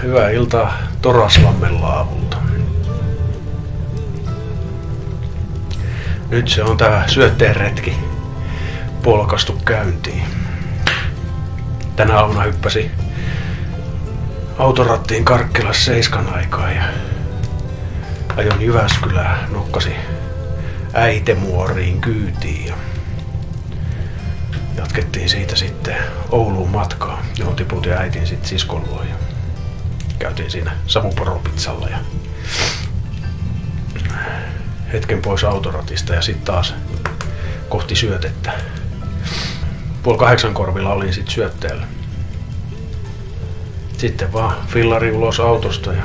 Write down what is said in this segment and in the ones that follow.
Hyvää iltaa Toraslammen laavulta. Nyt se on tää syötteen retki polkastu käyntiin. Tänä aamuna hyppäsi autorattiin Karkkilas 7 aikaa ja ajon Jyväskylään, nokkasi Äitemuoriin kyytiin ja jatkettiin siitä sitten Ouluun matkaa, johon tiputin äitin sitten siskon luo ja käytiin siinä Samuporopitsalla ja hetken pois autoratista ja sitten taas kohti syötettä. 7:30 korvilla olin sitten syötteellä. Sitten vaan fillari ulos autosta ja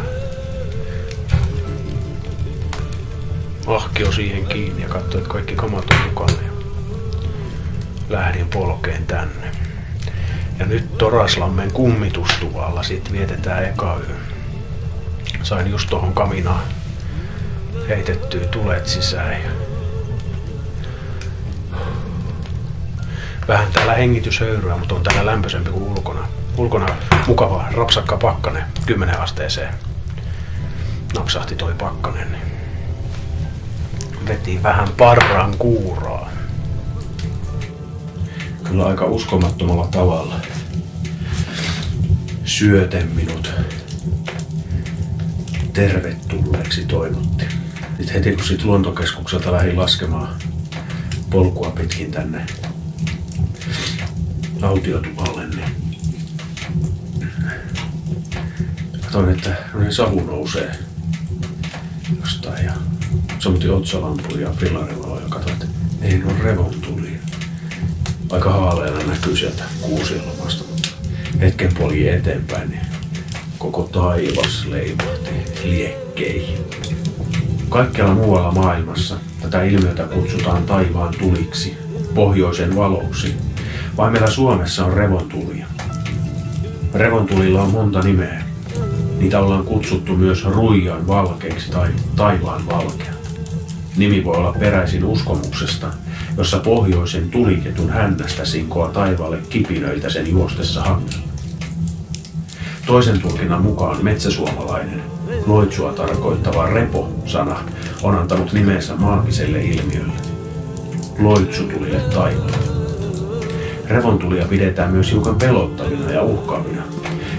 ahkio siihen kiinni ja katsoin, että kaikki kamat on mukana ja lähdin polkeen tänne. Ja nyt Toraslammen kummitustuvalla sit vietetään eka yö. Sain just tohon kaminaan heitettyä tulet sisään ja vähän täällä hengityshöyryä, mutta on täällä lämpöisempi kuin ulkona. Ulkona mukava rapsakka pakkanen 10 asteeseen. Napsahti toi pakkanen, niin veti vähän parran kuuraa. Kyllä aika uskomattomalla tavalla syöte minut tervetulleeksi toivotti. Sitten heti kun siitä luontokeskukselta lähdin laskemaan polkua pitkin tänne autiotuvalle, niin katsoin, että savu nousee jostain ja sammutin otsalampuja ja fillarilaloja ja katsoin, että ei ne ole revontuli. Aika haaleena näkyy sieltä Kuusiolomasta, mutta hetken poljin eteenpäin, niin koko taivas leimahti liekkeihin. Kaikkialla muualla maailmassa tätä ilmiötä kutsutaan taivaan tuliksi, pohjoisen valoksi. Vain meillä Suomessa on revontulia. Revontulilla on monta nimeä. Niitä ollaan kutsuttu myös ruijan valkeiksi tai taivaan valkea. Nimi voi olla peräisin uskomuksesta, jossa pohjoisen tuliketun hännästä sinkoaa taivaalle kipinöitä sen juostessa hangella. Toisen tulkinnan mukaan metsäsuomalainen, loitsua tarkoittava repo-sana on antanut nimensä maagiselle ilmiölle, loitsutulille taivaalle. Revontulia pidetään myös hiukan pelottavina ja uhkaavina.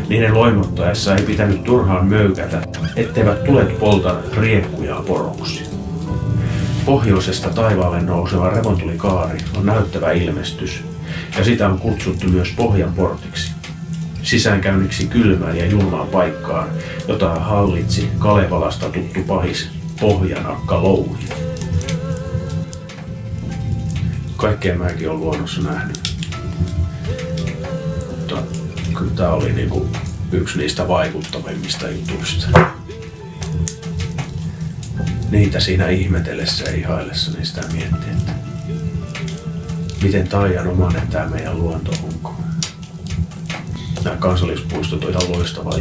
Niiden loimottaessa ei pitänyt turhaan möykätä, etteivät tulet polta riekkujaa poroksi. Pohjoisesta taivaalle nouseva revontulikaari on näyttävä ilmestys, ja sitä on kutsuttu myös pohjan portiksi. Sisäänkäynniksi kylmään ja julmaan paikkaan, jota hallitsi Kalevalasta tuttu pahis Pohjanakka Louhi. Kaikkea mäkin olen luonnossa nähnyt. Mutta kyllä tää oli niinku yksi niistä vaikuttavimmista jutuista. Niitä siinä ihmetellessä ja ihaillessa niin sitä miettii, että miten taianomainen tää meidän luonto onko. Nämä kansallispuistot on ihan loistava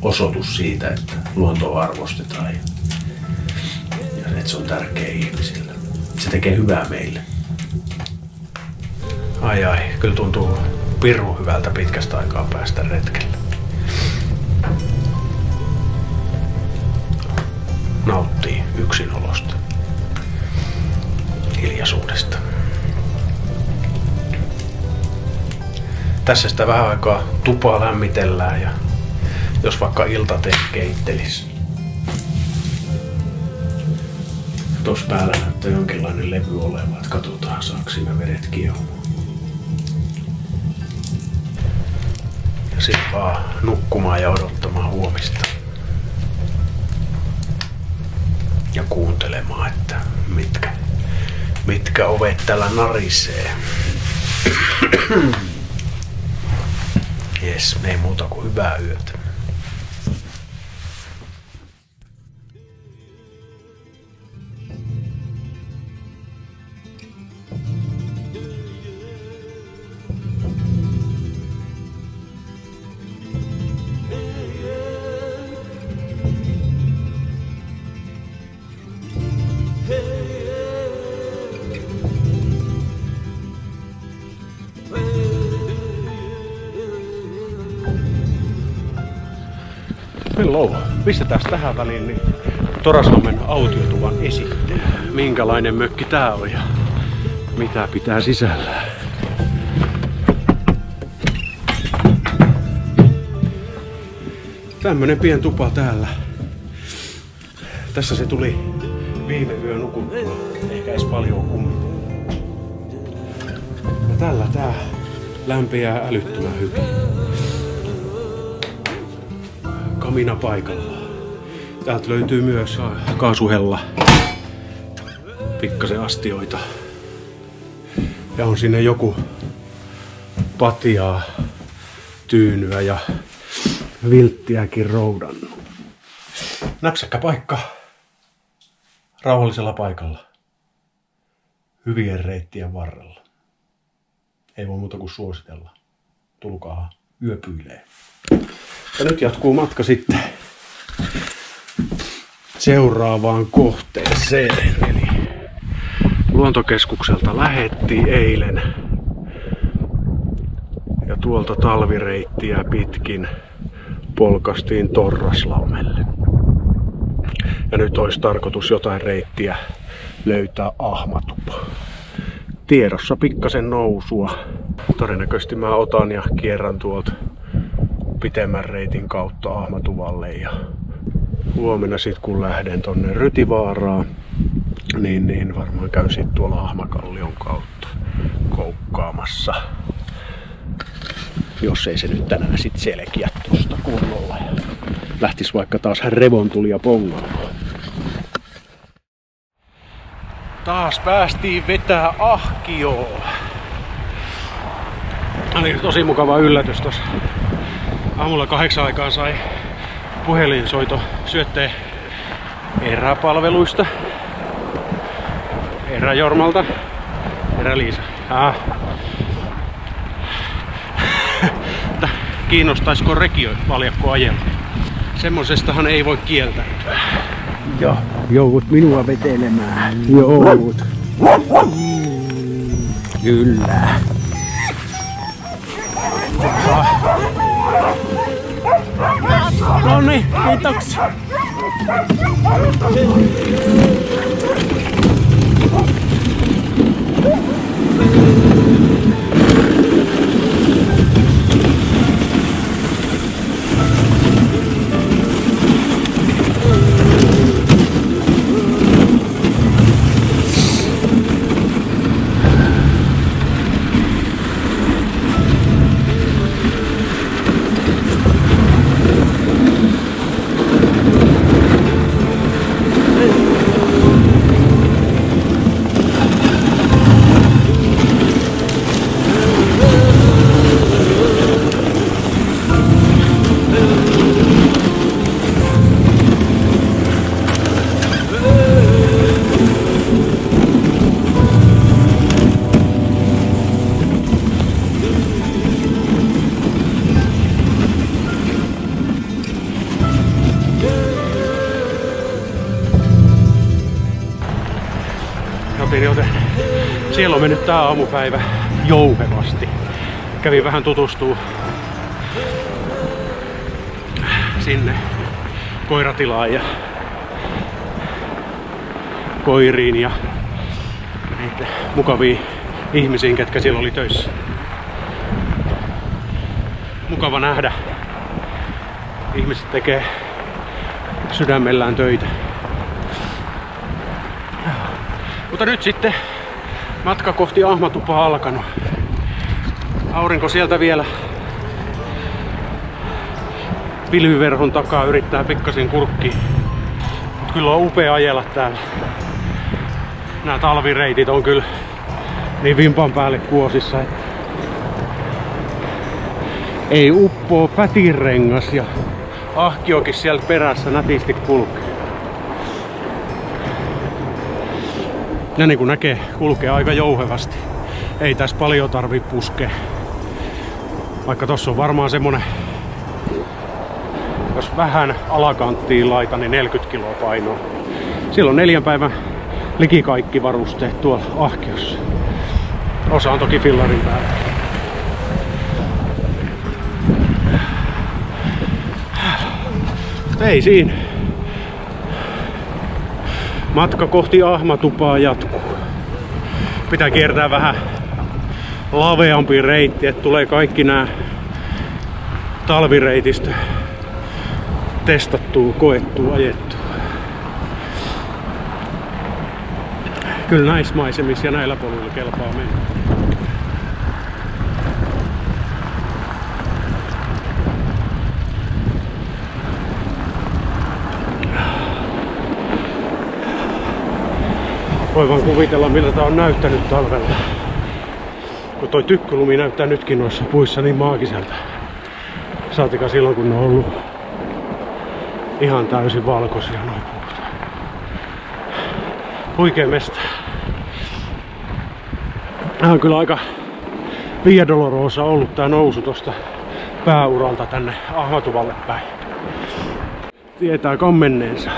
osoitus siitä, että luontoa arvostetaan ja että se on tärkeä ihmisille. Se tekee hyvää meille. Ai, kyllä tuntuu pirun hyvältä pitkästä aikaa päästä retkelle. Nauttii yksinolosta, hiljaisuudesta. Tässä sitä vähän aikaa tupaa lämmitellään ja jos vaikka iltatee keittelis. Tuossa päällä näyttää jonkinlainen levy oleva, että katsotaan saako siinä vedet kiehumaan. Ja sitten vaan nukkumaan ja odottamaan huomista. Ja kuuntelemaan, että mitkä ovet täällä narisee. Jes, ei muuta kuin hyvää yötä. Hello. Pistetään tähän väliin niin Toraslammen autiotuvan esittely. Minkälainen mökki tää on ja mitä pitää sisällään. Tämmönen pien tupa täällä. Tässä se tuli viime yö nukuttua. Ehkä edes paljon kumminkin. Ja tällä tää lämpiää älyttömän hyvin. Kamina paikalla. Täältä löytyy myös kaasuhella. Pikkasen astioita. Ja on sinne joku patjaa, tyynyä ja vilttiäkin roudannut. Näpsäkkä paikka. Rauhallisella paikalla. Hyvien reittien varrella. Ei voi muuta kuin suositella. Tulkaa yöpyilee. Ja nyt jatkuu matka sitten seuraavaan kohteeseen. Eli luontokeskukselta lähettiin eilen. Ja tuolta talvireittiä pitkin polkastiin Torraslammelle. Ja nyt olisi tarkoitus jotain reittiä löytää Ahmatupa. Tiedossa pikkasen nousua. Todennäköisesti mä otan ja kierrän tuolta pitemmän reitin kautta Ahmatuvalle. Ja huomenna sit kun lähden tonne Rytivaaraan, niin varmaan käyn sit tuolla Ahmakallion kautta koukkaamassa. Jos ei se nyt tänään sit selkiä tosta kunnolla. Ja lähtis vaikka taas revontulia pongaamaan. Taas päästiin vetää Ahkioon. Oli tosi mukava yllätys tossa. Aamulla 8 aikaan sai puhelinsoito syötteen eräpalveluista. Eräjormalta. Eräliisa. Kiinnostaisiko rekiovaljakko ajella? Semmosestahan ei voi kieltäytyä. Ja joudut minua vetelemään. Joudut. Kyllä. No niin, kiitoksia. Joten siellä on mennyt tää aamupäivä jouhevasti. Kävin vähän tutustuu sinne koiratilaan ja koiriin ja niitä mukaviin ihmisiin, ketkä siellä oli töissä. Mukava nähdä. Ihmiset tekee sydämellään töitä. Mutta nyt sitten matka kohti Ahmatupaa alkanut. Aurinko sieltä vielä pilviverhon takaa yrittää pikkasen kurkkiin. Mut kyllä on upea ajella täällä. Nämä talvireitit on kyllä niin vimpan päälle kuosissa, että ei uppoo pätinrengas ja Ahkiokin sieltä perässä nätisti kulkee. Ja niin kuin näkee, kulkee aika jouhevasti. Ei tässä paljon tarvii puskea. Vaikka tossa on varmaan semmonen, jos vähän alakanttiin laita, niin 40 kiloa painoa. Siellä on 4 päivän liki kaikki varusteet tuolla Ahkiossa. Osa on toki fillarin päällä. Ei siinä. Matka kohti Ahmatupaa jatkuu. Pitää kiertää vähän laveampi reitti, että tulee kaikki nämä talvireitistä testattua, koettua, ajettua. Kyllä näissä maisemissa ja näillä poluilla kelpaa mennä. Voi vaan kuvitella, miltä tää on näyttänyt talvella. Kun toi tykkylumi näyttää nytkin noissa puissa niin maagiselta. Saatika silloin, kun ne on ollut ihan täysin valkoisia noin puut. Huikea mesta. Tää on kyllä aika Via Dolorosa ollut tää nousu tosta pääuralta tänne Ahmatuvalle päin. Tietää kammenneensa.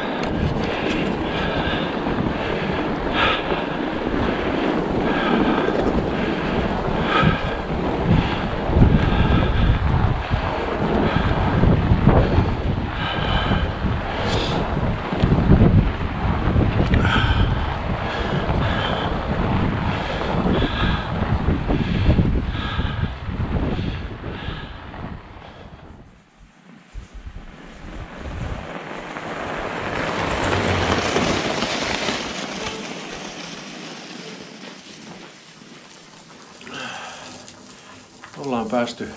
Ollaan päästy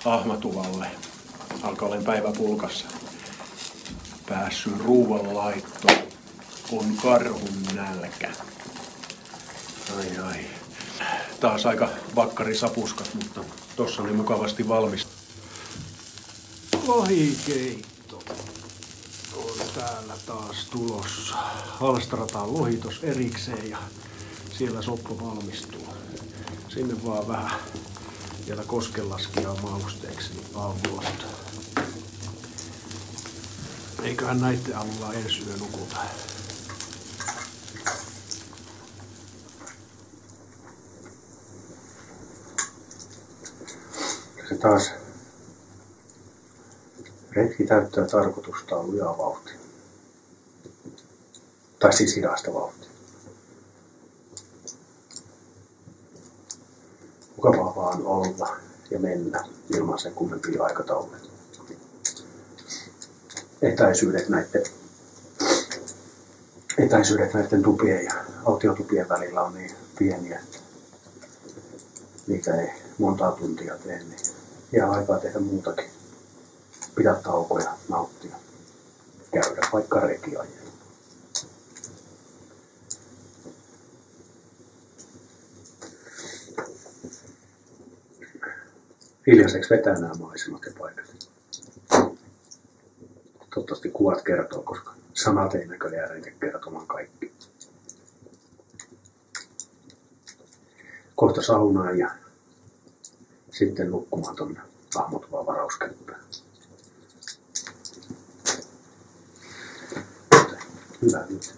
Ahmatuvalle. Alkaa olla päivä pulkassa. Päässyt ruuanlaittoon. On karhun nälkä. Ai. Taas aika vakkarisapuskat, mutta tossa oli mukavasti valmis. Lohikeitto on täällä taas tulossa. Halstarataan lohi tos erikseen ja siellä soppa valmistuu. Sinne vaan vähän vielä koskenlaskijaa mausteeksi aamusta. Eiköhän näitten avulla ensi yö nukuta. Se taas retki täyttää tarkoitustaan lujaa vauhtia. Tai siis hidasta vauhtia. Mukavaa vaan olla ja mennä ilman sen kummempia aikatauluja. Etäisyydet näiden tupien ja autiotupien välillä on niin pieniä, että niitä ei montaa tuntia tee, niin jää aikaa tehdä muutakin. Pitää taukoja, nauttia, käydä vaikka rekiajia. Hiljaiseksi vetää nämä maisemat ja paikat. Toivottavasti kuvat kertoo, koska sanat ei näköjään riitä kertomaan kaikki. Kohta saunaan ja sitten nukkumaan tuonne Ahmatuvaan varauskämppään. Hyvä nyt.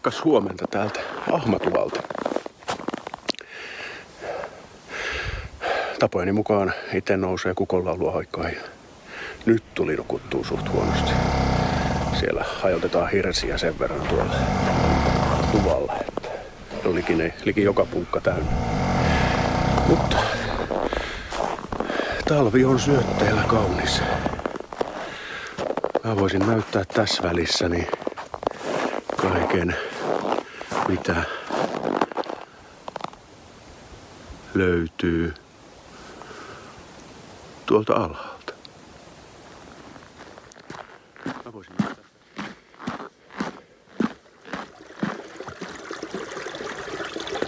Kas huomenta täältä Ahmatuvalta. Tapojeni mukaan itse nousee kukonlaulua aikaan ja nyt tuli nukuttua suht huonosti. Siellä hajotetaan hirsiä sen verran tuolla tuvalla, että olikin liki joka punkka täynnä. Mutta talvi on syötteellä kaunis. Mä voisin näyttää tässä välissä niin kaiken mitä löytyy tuolta alhaalta. Mä voisin näyttää.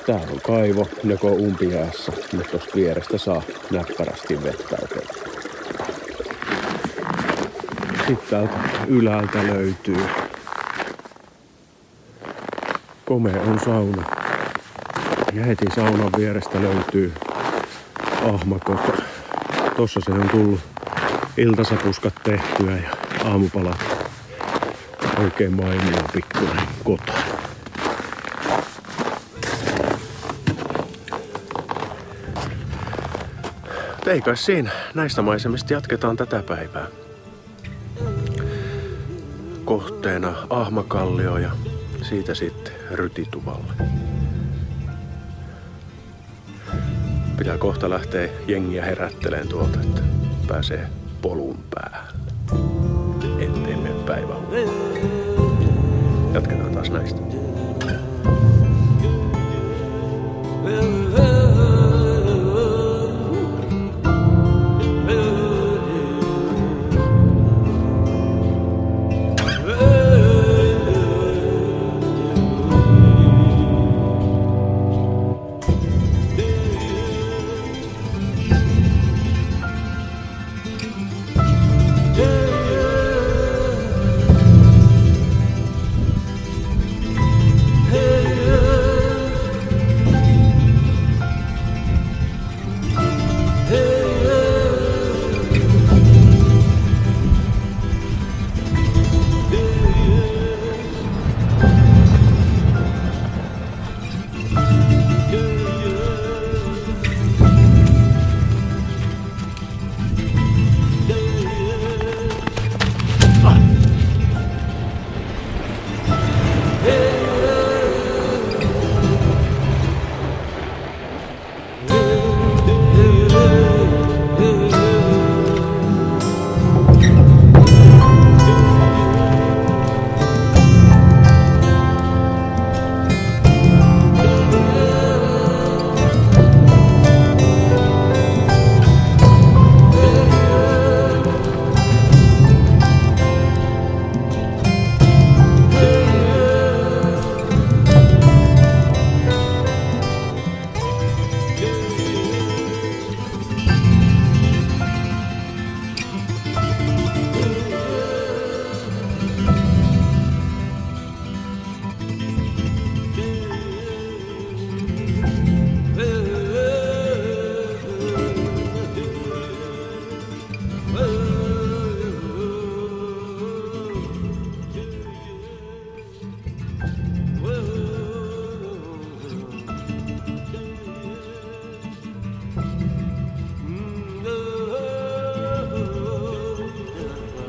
Tää on kaivo, joko umpijäässä, mutta tosta vierestä saa näppärästi vettä otettua. Sitten täältä ylältä löytyy Komeon sauna. Ja heti saunan vierestä löytyy Ahmakota. Tossa se on tullut iltasapuskat tehtyä ja aamupalat. Oikein mainio pikkuinen kota. Ei kai siinä. Näistä maisemista jatketaan tätä päivää. Kohteena Ahmakallio ja siitä sitten Rytituvalle. Pitää kohta lähteä jengiä herätteleen tuolta, että pääsee polun päälle. Ettei mene päivähuomaan. Jatketaan taas näistä.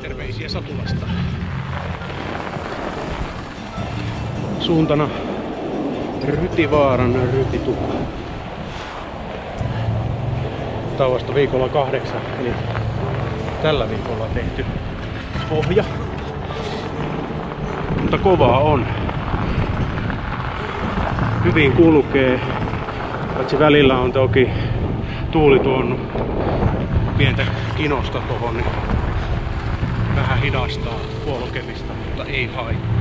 Terveisiä Satulasta. Suuntana Rytivaaran Rytituva. Tauosta viikolla 8, eli tällä viikolla tehty pohja. Mutta kovaa on. Hyvin kulkee. Paitsi välillä on toki tuuli tuonut pientä kinosta tohon, niin vähän hidastaa polkemista, mutta ei haittaa.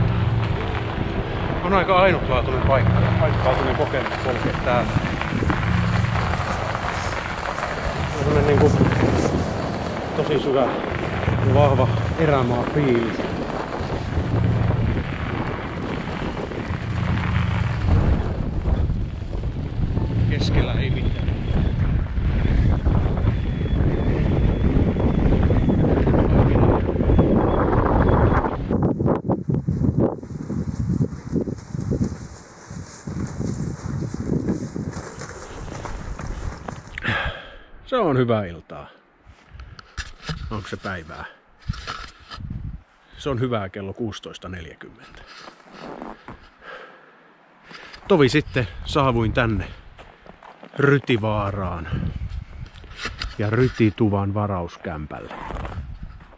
On aika ainutlaatuinen paikka ja ainutlaatuinen kokemus polkea täällä. On niin kuin tosi syvä ja vahva erämaa fiilis. Keskellä ei mitään. Se on hyvää iltaa. Onko se päivää? Se on hyvää kello 16.40. Tovi sitten saavuin tänne Rytivaaraan ja Rytituvan varauskämpälle.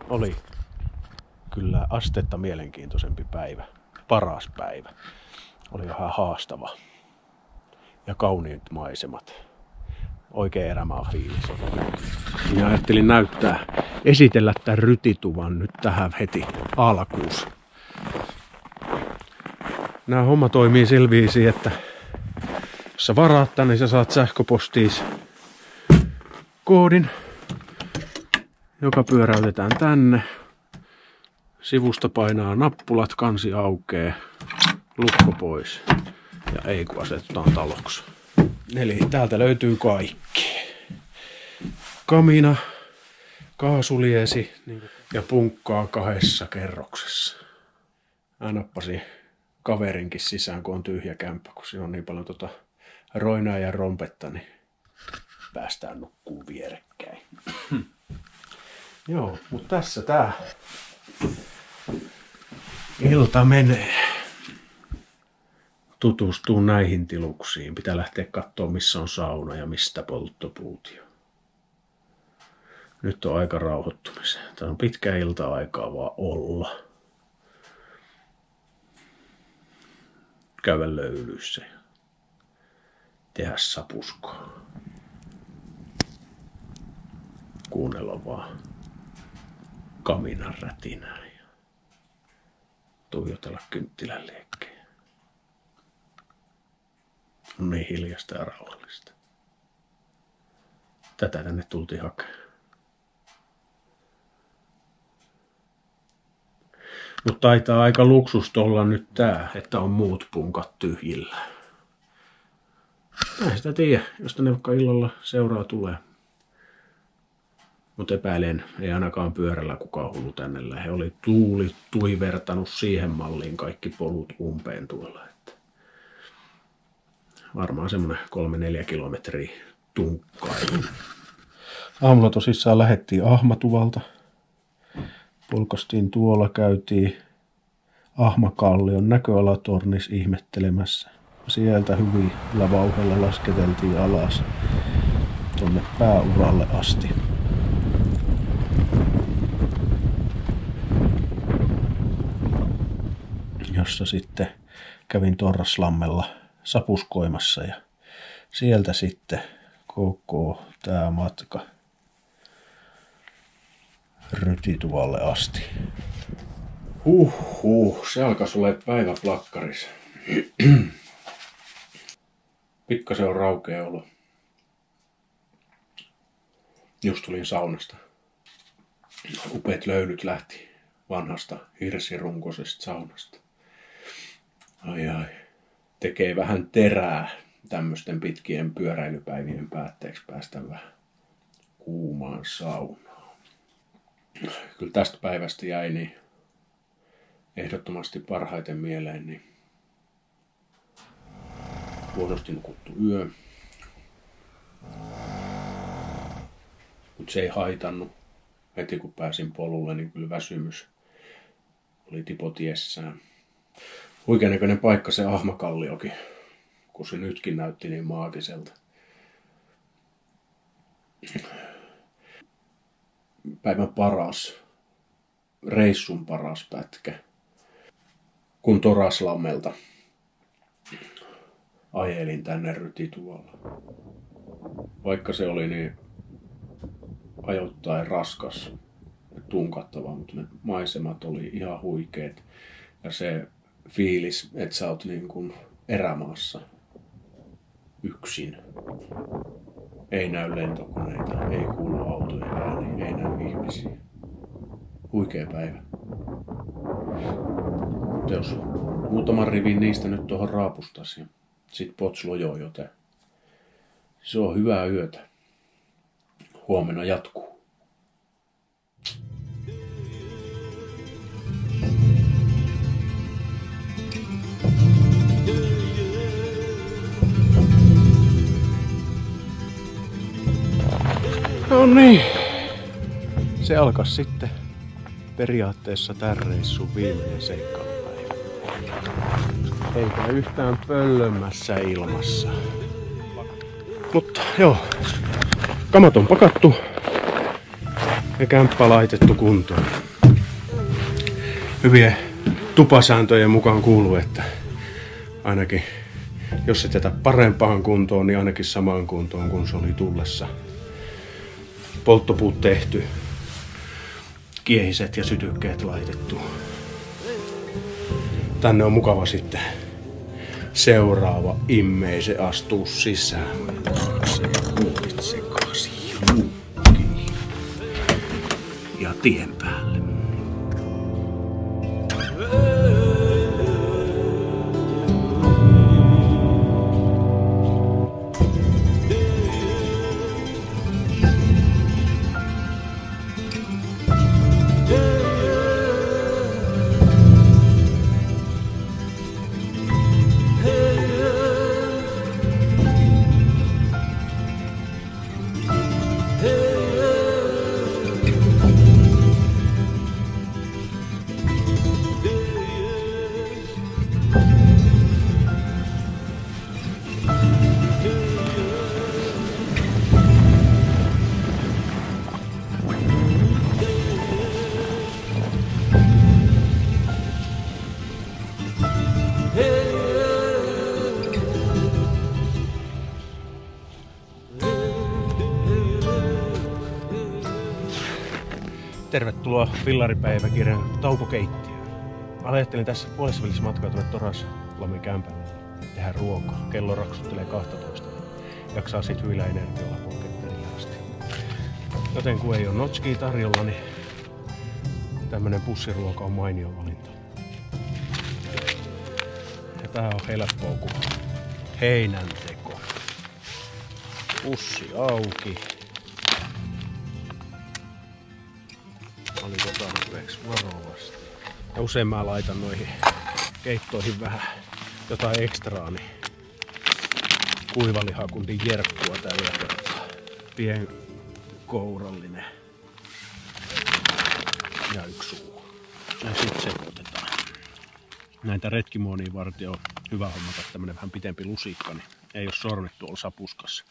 Oli kyllä astetta mielenkiintoisempi päivä. Paras päivä. Oli vähän haastava. Ja kauniit maisemat. Oikein erämaa fiilis. Ja ajattelin esitellä tämän Rytituvan nyt tähän heti alkuus. Nämä homma toimii selviisi, että jos sä varaat tänne, niin sä saat sähköpostiis koodin, joka pyöräytetään tänne. Sivusta painaa nappulat, kansi aukeaa, lukko pois ja ei kun asetetaan taloksi. Eli täältä löytyy kaikki. Kamina, kaasuliesi ja punkkaa 2 kerroksessa. Mä nappasin kaverinkin sisään, kun on tyhjä kämppä, kun siinä on niin paljon roinaa ja rompetta, niin päästään nukkuu vierekkäin. Joo, mutta tässä tää ilta menee. Tutustuu näihin tiluksiin. Pitää lähteä katsoa, missä on sauna ja mistä polttopuut. Nyt on aika rauhoittumiseen. Tämä on pitkä ilta-aikaa vaan olla. Käydä löylyissä ja tehdä sapuskoa. Kuunnella vaan kaminan rätinää ja tuijotella kynttilän liekkejä. On niin hiljasta ja rauhallista. Tätä tänne tultiin hakemaan. Mutta taitaa aika luksusta olla nyt tää, että on muut punkat tyhjillä. Mä en sitä tiedä, jos tänne vaikka illalla seuraa tulee. Mutta epäilen, ei ainakaan pyörällä kukaan hullu tänne. He oli tuivertanut siihen malliin kaikki polut umpeen tuolla. Että varmaan semmonen 3-4 kilometriä tunkkailu. Aamulla tosissaan lähdettiin Ahmatuvalta. Polkastiin tuolla, käytiin Ahmakallion näköalatornis ihmettelemässä. Sieltä hyvin lavauhella lasketeltiin alas tonne pääuralle asti. Jossa sitten kävin Torraslammella sapuskoimassa ja sieltä sitten koko tää matka Rytituvalle asti. Se alkaisi olla päivä plakkarissa. Pikkasen on raukea olo. Just tulin saunasta. Upeat löylyt lähti vanhasta hirsirunkoisesta saunasta. Ai. Tekee vähän terää tämmöisten pitkien pyöräilypäivien päätteeksi päästä vähän kuumaan saunaan. Kyllä tästä päivästä jäi niin ehdottomasti parhaiten mieleen niin huonosti nukuttu yö. Mutta se ei haitannut. Heti kun pääsin polulle, niin kyllä väsymys oli tipotiessään. Huikean näköinen paikka se Ahmakalliokin, kun se nytkin näytti niin maagiselta. Päivän reissun paras pätkä, kun Toraslammelta ajelin tänne Rytituvalle. Vaikka se oli niin ajoittain raskas ja tunkattava, mutta ne maisemat oli ihan huikeet. Ja se fiilis, että sä oot niin kuin erämaassa yksin. Ei näy lentokoneita, ei kuulu autojen ääni, ei näy ihmisiä. Huikea päivä. Jos muutaman rivin niistä nyt tuohon raapustas ja sit pots lojoo, joten se on hyvää yötä. Huomenna jatkuu. No niin. Se alkaa sitten periaatteessa tämän reissun viimeinen seikkailupäivä. Eikä yhtään pöllömmässä ilmassa. Mutta joo, kamat on pakattu ja kämppä laitettu kuntoon. Hyvien tupasääntöjen mukaan kuuluu, että ainakin jos et jätä parempaan kuntoon, niin ainakin samaan kuntoon kuin se oli tullessa. Polttopuut tehty, kiehiset ja sytykkeet laitettu. Tänne on mukava sitten seuraava immeise astuu sisään. Se kuulit sekaisin luukkiin ja tien päälle. Tervetuloa Fillaripäiväkirjan taukokeittiöön. Mä ajattelin tässä puolessavälissä matkaa tuonne Toraslammen kämpälle tehdä ruokaa. Kello raksuttelee 12. Jaksaa sit hyvillä energialla polkettelilla asti. Joten kun ei ole notchkia tarjolla, niin tämmönen pussiruoka on mainio valinta. Ja tää on helppoa kuin heinänteko. Pussi auki. Oliko tarpeeksi varovasti? Ja usein mä laitan noihin keittoihin vähän jotain ekstraa, niin kuivalihakuntin jerkkua tällä kertaa. Pienkourallinen. Ja yksi suu. Ja sit sekoitetaan. Näitä retkimooniin varten on hyvä hommata tämmönen vähän pitempi lusikka, niin ei oo sormet tuolla sapuskassa.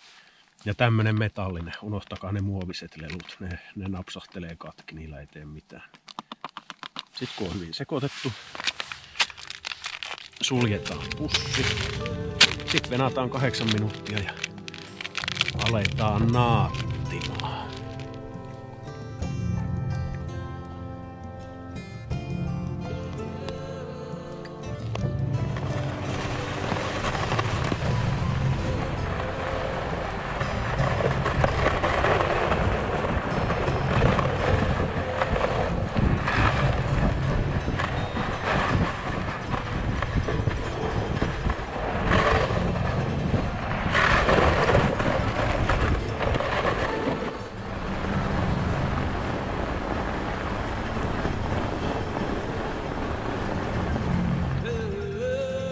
Ja tämmönen metallinen, unohtakaa ne muoviset lelut, ne napsahtelee katki, niillä ei tee mitään. Sitten kun on hyvin sekoitettu, suljetaan pussi. Sitten venataan 8 minuuttia ja aletaan naattimaan.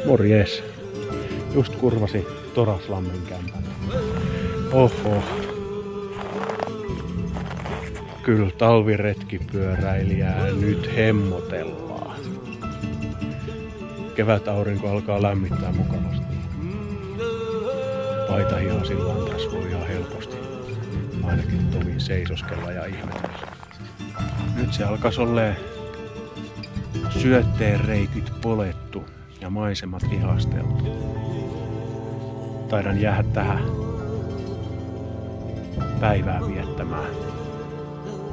Morjes. Just kurvasi Toraslammen kämpällä. Oho. Kyllä talviretkipyöräilijää nyt hemmotellaan. Kevätaurinko alkaa lämmittää mukavasti. Paitahihasillaan tässä voi ihan helposti ainakin tovin seisoskella ja ihmetellä. Nyt se alkaisi olleen syötteen reitit polettu ja maisemat ihasteltu. Taidan jäädä tähän päivää viettämään,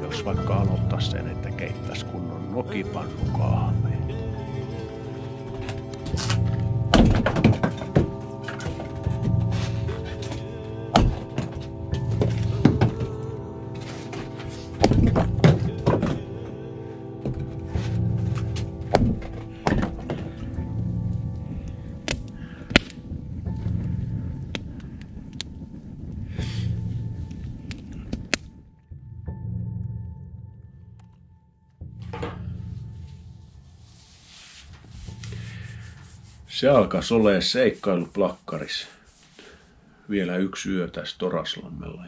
jos vaikka aloittais sen, että keittäis kunnon nokipannukahvia. Se alkaisi olemaan seikkailuplakkaris. Vielä yksi yö tässä Toraslammella.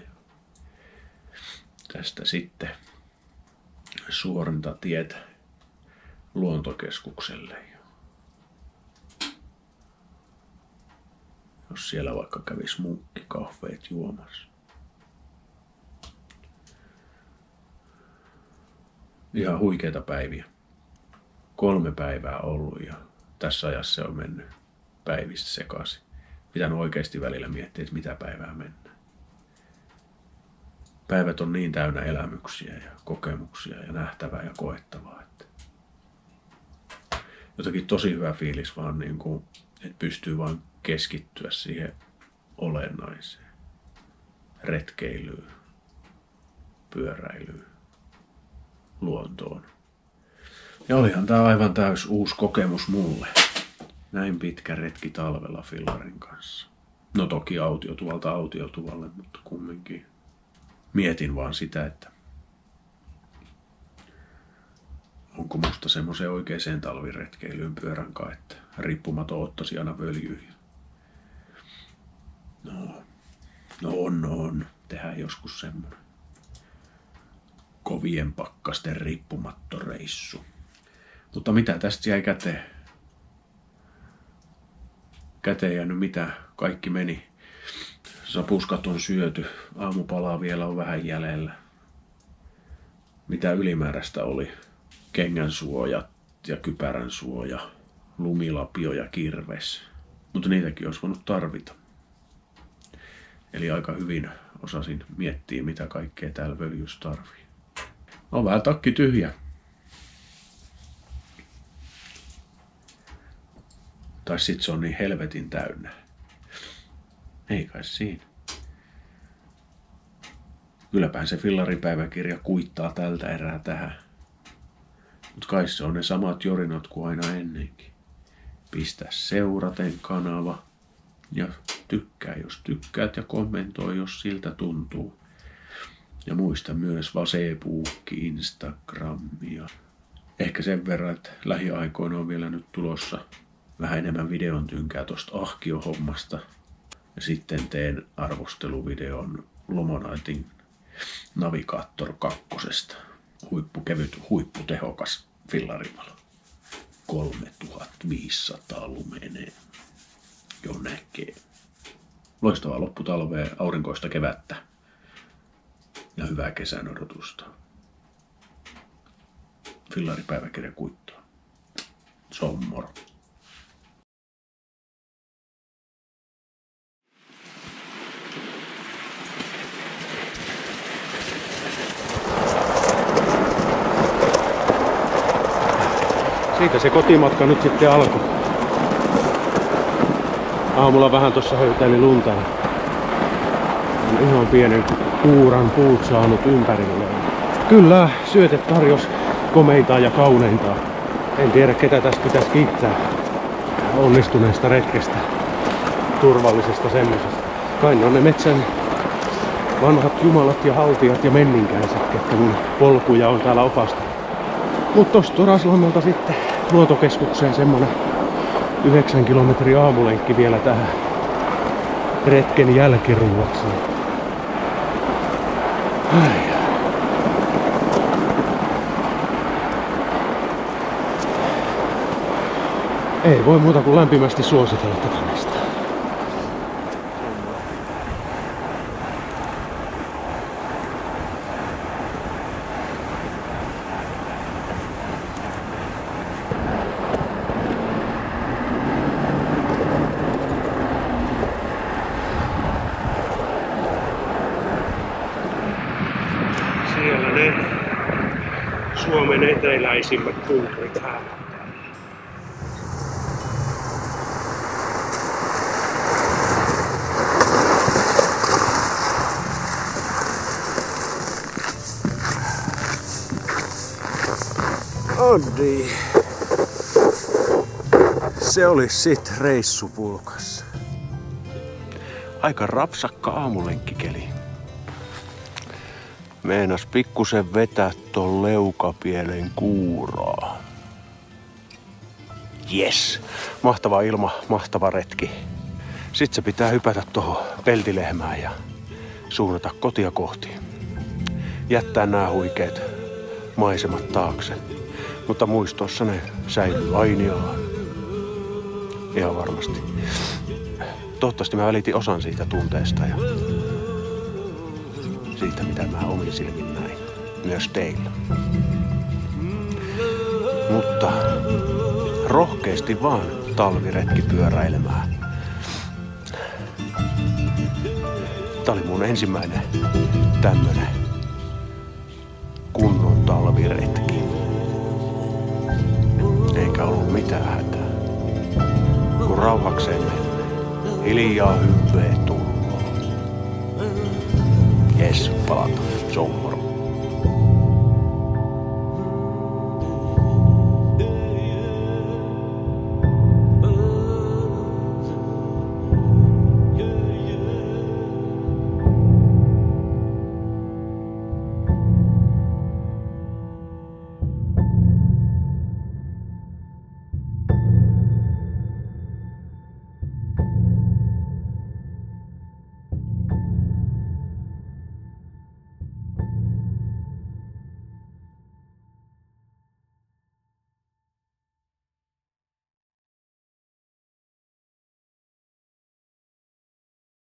Tästä sitten suorinta tietä luontokeskukselle. Jos siellä vaikka kävisi munkkikahveet juomassa. Ihan huikeita päiviä. 3 päivää ollut ja tässä ajassa se on mennyt päivistä sekaisin. Pitänyt oikeasti välillä miettiä, että mitä päivää mennään. Päivät on niin täynnä elämyksiä ja kokemuksia ja nähtävää ja koettavaa. Että jotenkin tosi hyvä fiilis vaan, niin kuin, että pystyy vaan keskittyä siihen olennaiseen. Retkeilyyn, pyöräilyyn, luontoon. Ja olihan tää aivan täys uusi kokemus mulle. Näin pitkä retki talvella fillarin kanssa. No toki autiotuvalta autiotuvalle, mutta kumminkin. Mietin vaan sitä, että onko musta semmoiseen oikeeseen talviretkeilyyn pyöränkaan, että riippumaton ottaisi aina völjyyn. No on. Tehdään joskus semmoinen kovien pakkasten riippumattoreissu. Mutta mitä tästä jäi käteen? Käteen jäänyt mitä? Kaikki meni. Sapuskat on syöty. Aamupalaa vielä on vähän jäljellä. Mitä ylimääräistä oli? Kengän suojat ja kypärän suoja. Lumilapio ja kirves. Mutta niitäkin olisi voinut tarvita. Eli aika hyvin osasin miettiä, mitä kaikkea täällä völjyssä tarvii. On vähän takki tyhjä. Tai sit se on niin helvetin täynnä. Ei kai siinä. Kylläpähän se fillaripäiväkirja kuittaa tältä erää tähän. Mut kai se on ne samat jorinot kuin aina ennenkin. Pistä seuraten kanava. Ja tykkää jos tykkäät ja kommentoi jos siltä tuntuu. Ja muista myös Facebook, Instagramia. Ehkä sen verran, että lähiaikoina on vielä nyt tulossa vähän enemmän videon tynkää tosta ahkiohommasta. Ja sitten teen arvosteluvideon Lomonaitin Navigator 2. Huippukevyt, huipputehokas fillarivalo. 3500 lumenee. Jo näkee. Loistavaa lopputalvea, aurinkoista kevättä ja hyvää kesän odotusta. Fillaripäiväkirja kuittaa. Se on moro. Siitä se kotimatka nyt sitten alkoi. Aamulla vähän tuossa höytäili lunta ja on ihan pienen kuuran puut saanut ympärilleen. Kyllä, syöte tarjosi komeintaa ja kauneintaa. En tiedä ketä tästä pitäisi kiittää onnistuneesta retkestä, turvallisesta semmoisesta. Kai ne on ne metsän vanhat jumalat ja haltijat ja menninkäiset, ketkä mun polkuja on täällä opastanut. Mut tosta Raslammelta sitten luontokeskukseen semmonen 9 kilometrin aamulenkki vielä tähän retken jälkiruuaksi. Ei voi muuta kuin lämpimästi suositella tätä mestaa. Siellä ne Suomen eteläisimmät tunturit häävät. Odi. Se oli sit reissupulkassa. Aika rapsakka aamulenkkikeli. Meinas pikkusen vetää ton leukapielen kuuraa. Jes, mahtava ilma, mahtava retki. Sitten se pitää hypätä tohon peltilehmään ja suunnata kotia kohti. Jättää nämä huikeet maisemat taakse. Mutta muistossa ne säilyy ainiaan. Ihan varmasti. Toivottavasti mä välitin osan siitä tunteesta ja siitä, mitä mä omin silmin näin. Myös teillä. Mutta rohkeasti vaan talviretki pyöräilemään. Tää oli mun ensimmäinen tämmönen kunnon talviretki. Eikä ollut mitään hätää. Kun rauhakseen mennä, hiljaa hyppee tulloon. Jes, palataan.